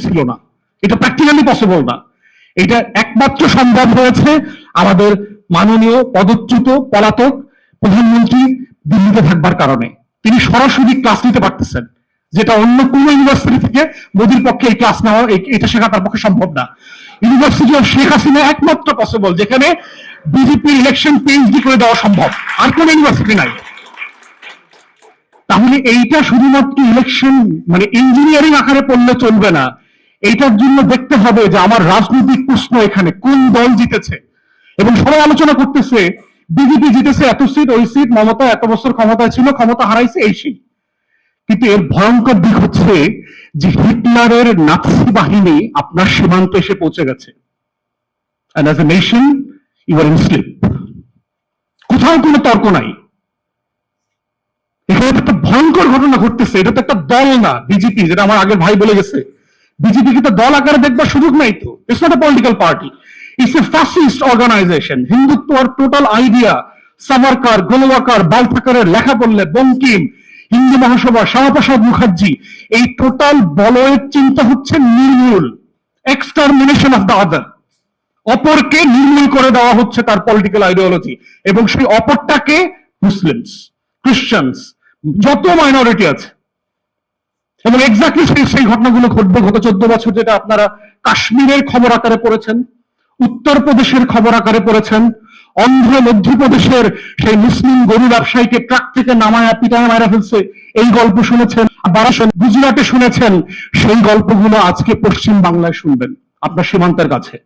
ছিল না, এটা প্র্যাকটিক্যালি পসিবল না। এটা একমাত্র সম্ভব হয়েছে আমাদের মাননীয় পদচ্যুত পলাতক প্রধানমন্ত্রী দিল্লিতে থাকবার কারণে। তিনি সরাসরি ক্লাস নিতে পারতেছেন, যেটা অন্য কোন ইউনিভার্সিটি থেকে মোদির পক্ষে এই ক্লাস নেওয়া, এটা শেখা তার পক্ষে সম্ভব না। ইউনিভার্সিটি অফ শেখ হাসিনা একমাত্র পসিবল যেখানে বিজেপি ইলেকশন পিএইচডি করে দেওয়া সম্ভব, আর কোন ইউনিভার্সিটি নাই। তাহলে এইটা শুধুমাত্র ইলেকশন মানে ইঞ্জিনিয়ারিং আকারে পড়লে চলবে না, এইটার জন্য দেখতে হবে যে আমার রাজনৈতিক প্রশ্ন এখানে কোন দল জিতেছে। এবং সবাই আলোচনা করতেছে বিজেপি জিতেছে এত সিট, ওই সিট, মমতা এত বছর ক্ষমতায় ছিল, ক্ষমতা হারাইছে, এই সেই। কিন্তু এর ভয়ঙ্কর দিক হচ্ছে যে হিটলারের নাৎসি বাহিনী আপনার সীমান্ত এসে পৌঁছে গেছে। And as a nation, you are in sleep. কোথাও কোনো তর্ক নাই। এখানে একটা ভয়ঙ্কর ঘটনা ঘটতেছে। এটা তো একটা দল না, বিজেপি, যেটা আমার আগের ভাই বলে গেছে। বিজেপি কিন্তু দল আকারে দেখবার সুযোগ নাই তো। It's not a political party, it's a fascist organisation. Hindutva আর টোটাল আইডিয়া সাভারকার, গোলওয়াকার, বালথাকারের লেখা পড়লে, বঙ্কিম, হিন্দু মহাসভা, শ্যামাপ্রসাদ মুখার্জি, এই টোটাল বলয়ের চিন্তা হচ্ছে নির্মূল, এক্সটারমিনেশন অফ দ্য আদার। অপরকে নির্মূল করে দেওয়া হচ্ছে তার পলিটিক্যাল আইডিওলজি, এবং সেই অপরটাকে মুসলিমস, খ্রিস্টানস, যত মাইনরিটি আছে। এবং এক্স্যাক্টলি সেই ঘটনাগুলো ঘটবে গত 14 বছর, যেটা আপনারা কাশ্মীরের খবর আকারে পড়েছেন, উত্তরপ্রদেশের খবর আকারে পড়েছেন, অন্ধ্র মধ্যপ্রদেশের সেই মুসলিম গরু ব্যবসায়ীকে ট্রাক থেকে নামায়া পিটায় মারা ফেলছে, এই গল্প শুনেছেন। গুজরাটে শুনেছেন, সেই গল্পগুলো আজকে পশ্চিম বাংলায় শুনবেন আপনার সীমান্তের কাছে।